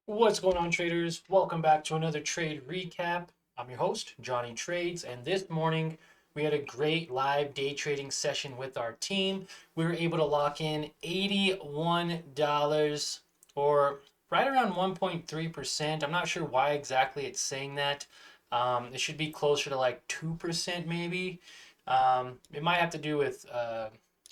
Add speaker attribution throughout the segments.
Speaker 1: What's going on, traders? Welcome back to another trade recap. I'm your host, Johnny Trades, and this morning we had a great live day trading session with our team. We were able to lock in $81 or right around 1.3%. I'm not sure why exactly it's saying that. It should be closer to like 2% maybe. It might have to do with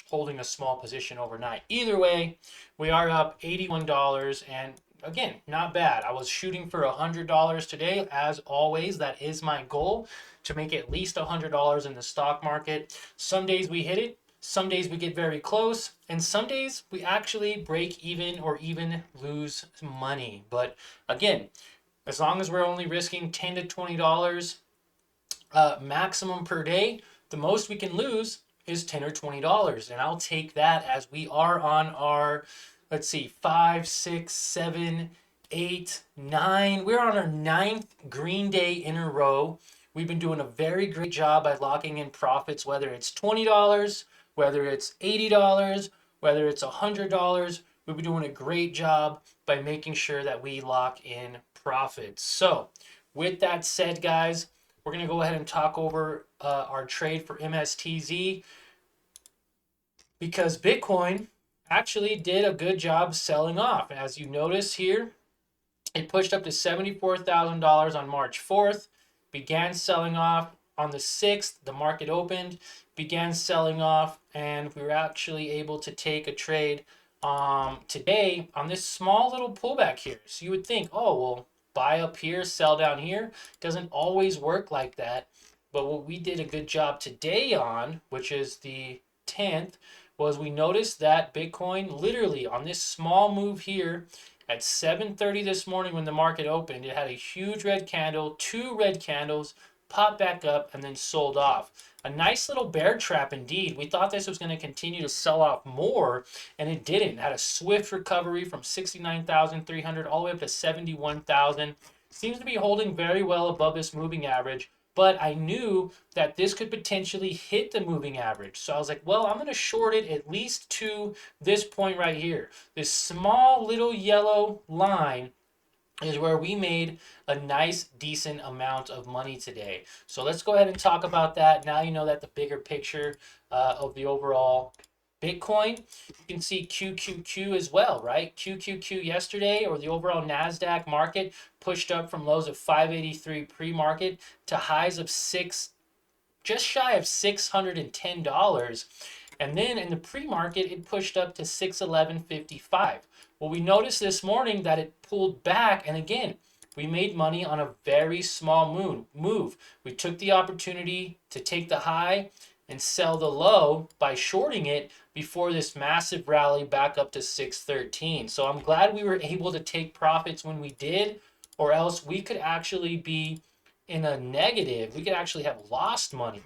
Speaker 1: holding a small position overnight. Either way, we are up $81, and again, not bad. I was shooting for $100 today. As always, that is my goal, to make at least $100 in the stock market. Some days we hit it, some days we get very close, and some days we actually break even or even lose money. But again, as long as we're only risking $10 to $20 maximum per day, the most we can lose is $10 or $20. And I'll take that, as we are on our, let's see, 5, 6, 7, 8, 9. We're on our ninth green day in a row. We've been doing a very great job by locking in profits, whether it's $20, whether it's $80, whether it's $100. We've been doing a great job by making sure that we lock in profits. So, with that said, guys, we're going to go ahead and talk over our trade for MSTZ, because Bitcoin actually did a good job selling off. As you notice here, it pushed up to $74,000 on March 4th, began selling off on the 6th. The market opened, began selling off, and we were actually able to take a trade today on this small little pullback here. So you would think, oh, well, buy up here, sell down here. Doesn't always work like that. But what we did a good job today on, which is the 10th, was we noticed that Bitcoin literally on this small move here at 7:30 this morning when the market opened, it had a huge red candle, two red candles, popped back up, and then sold off. A nice little bear trap indeed. We thought this was going to continue to sell off more, and it didn't. It had a swift recovery from 69,300 all the way up to 71,000. Seems to be holding very well above this moving average, but I knew that this could potentially hit the moving average. So I was like, well, I'm going to short it at least to this point right here. This small little yellow line is where we made a nice, decent amount of money today. So let's go ahead and talk about that. Now you know that the bigger picture of the overall Bitcoin. You can see QQQ as well, right? QQQ yesterday, or the overall NASDAQ market, pushed up from lows of 583 pre-market to highs of just shy of $610. And then in the pre-market, it pushed up to 611.55. Well, we noticed this morning that it pulled back, and again, we made money on a very small move. We took the opportunity to take the high and sell the low by shorting it before this massive rally back up to 613. So I'm glad we were able to take profits when we did, or else we could actually be in a negative. We could actually have lost money.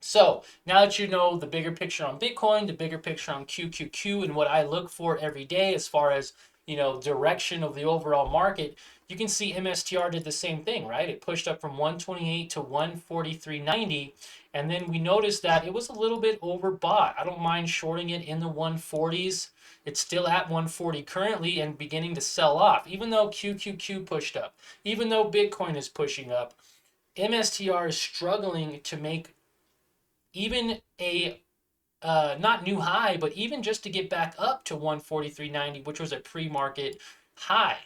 Speaker 1: So now that you know the bigger picture on Bitcoin, the bigger picture on QQQ, and what I look for every day as far as, direction of the overall market, you can see MSTR did the same thing, right? It pushed up from 128 to 143.90, and then we noticed that it was a little bit overbought. I don't mind shorting it in the 140s. It's still at 140 currently and beginning to sell off, even though QQQ pushed up, even though Bitcoin is pushing up. MSTR is struggling to make even a not new high, but even just to get back up to 143.90, which was a pre-market high.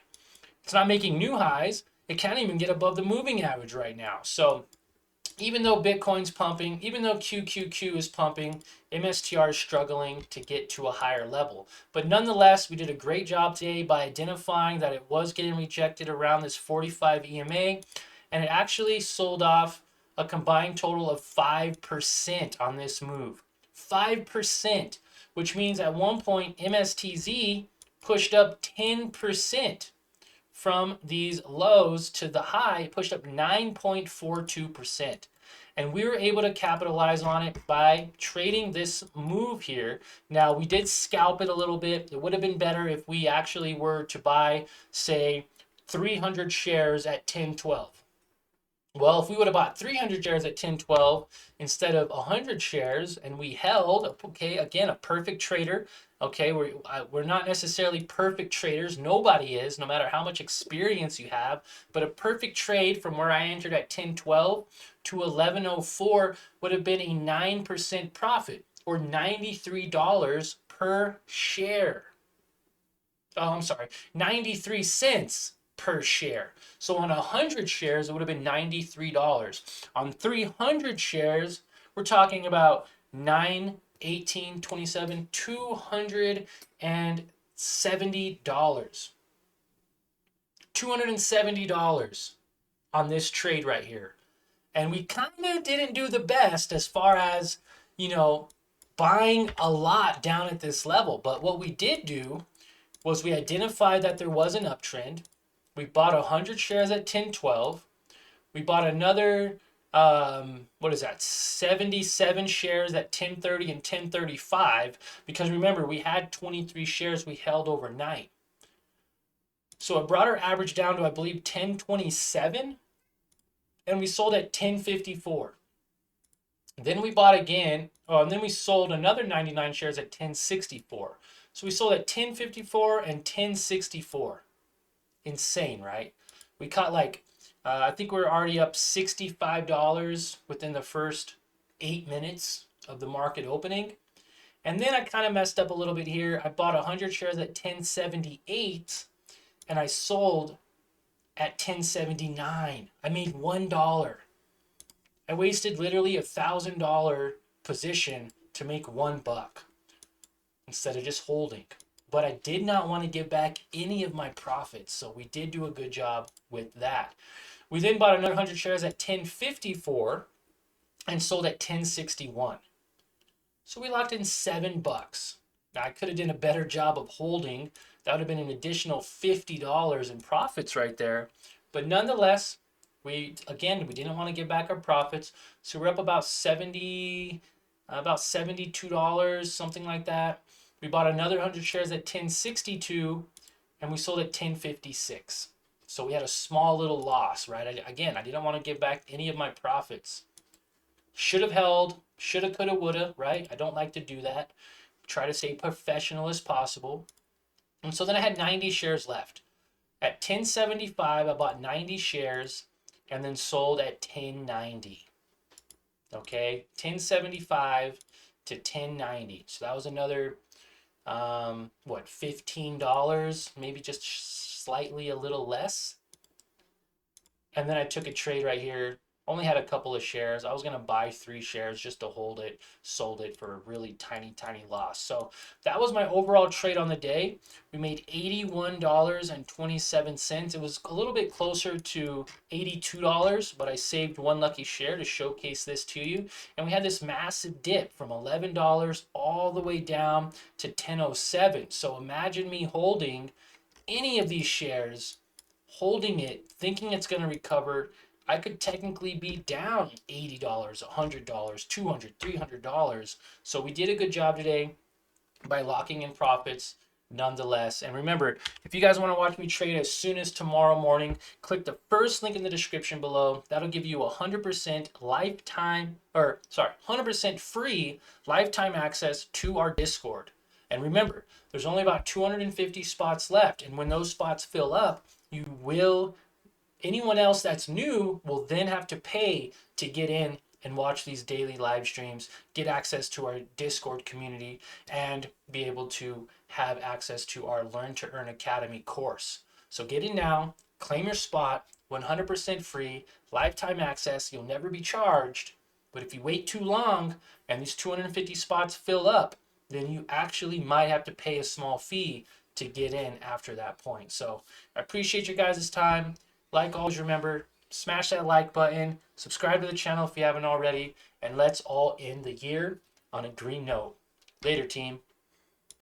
Speaker 1: It's not making new highs. It can't even get above the moving average right now. So even though Bitcoin's pumping, even though QQQ is pumping, MSTR is struggling to get to a higher level. But nonetheless, we did a great job today by identifying that it was getting rejected around this 45 EMA, and it actually sold off a combined total of 5% on this move. 5%, which means at one point MSTZ pushed up 10% from these lows to the high, pushed up 9.42%. And we were able to capitalize on it by trading this move here. Now, we did scalp it a little bit. It would have been better if we actually were to buy, say, 300 shares at 10.12. Well, if we would have bought 300 shares at 10.12 instead of 100 shares, and we held, okay, again, a perfect trader, Okay, we're not necessarily perfect traders. Nobody is, no matter how much experience you have. But a perfect trade from where I entered at 10.12 to 11.04 would have been a 9% profit, or $93 per share. Oh, I'm sorry, 93 cents per share. So on 100 shares, it would have been $93. On 300 shares, we're talking about 9, 18, 27, $270. $270 on this trade right here. And we kind of didn't do the best as far as, you know, buying a lot down at this level. But what we did do was we identified that there was an uptrend. We bought 100 shares at 10.12. We bought another, what is that, 77 shares at 10.30 and 10.35, because remember, we had 23 shares we held overnight. So it brought our average down to, I believe, 10.27, and we sold at 10.54. Then we bought again, and then we sold another 99 shares at 10.64. So we sold at 10.54 and 10.64. Insane, right? We caught like, I think we're already up $65 within the first 8 minutes of the market opening. And then I kind of messed up a little bit here. I bought 100 shares at 10.78 and I sold at 10.79. I made $1. I wasted literally $1,000 position to make $1 instead of just holding. But I did not want to give back any of my profits, so we did do a good job with that. We then bought another 100 shares at 10.54 and sold at 10.61. So we locked in $7. Now I could have done a better job of holding. That would have been an additional $50 in profits right there. But nonetheless, we didn't want to give back our profits, so we're up about $72, something like that. We bought another 100 shares at 10.62 and we sold at 10.56. So we had a small little loss, right? I didn't want to give back any of my profits. Should have held, shoulda, coulda, woulda, right? I don't like to do that. Try to stay professional as possible. And so then I had 90 shares left. At 10.75, I bought 90 shares and then sold at 10.90. Okay, 10.75 to 10.90. So that was another $15, maybe just slightly a little less. And then I took a trade right here, only had a couple of shares. I was going to buy 3 shares just to hold it, sold it for a really tiny loss. So that was my overall trade on the day. We made $81.27. It was a little bit closer to $82, but I saved 1 lucky share to showcase this to you. And we had this massive dip from $11 all the way down to 10.07. So imagine me holding any of these shares, holding it, thinking it's going to recover. I could technically be down $80, $100, $200, $300. So we did a good job today by locking in profits nonetheless. And remember, if you guys want to watch me trade as soon as tomorrow morning, click the first link in the description below. That'll give you 100% 100% free lifetime access to our Discord. And remember, there's only about 250 spots left. And when those spots fill up, anyone else that's new will then have to pay to get in and watch these daily live streams, get access to our Discord community, and be able to have access to our Learn to Earn Academy course. So get in now, claim your spot, 100% free, lifetime access. You'll never be charged. But if you wait too long and these 250 spots fill up, then you actually might have to pay a small fee to get in after that point. So I appreciate your guys' time. Like always, remember, smash that like button, subscribe to the channel if you haven't already, and let's all end the year on a green note. Later, team.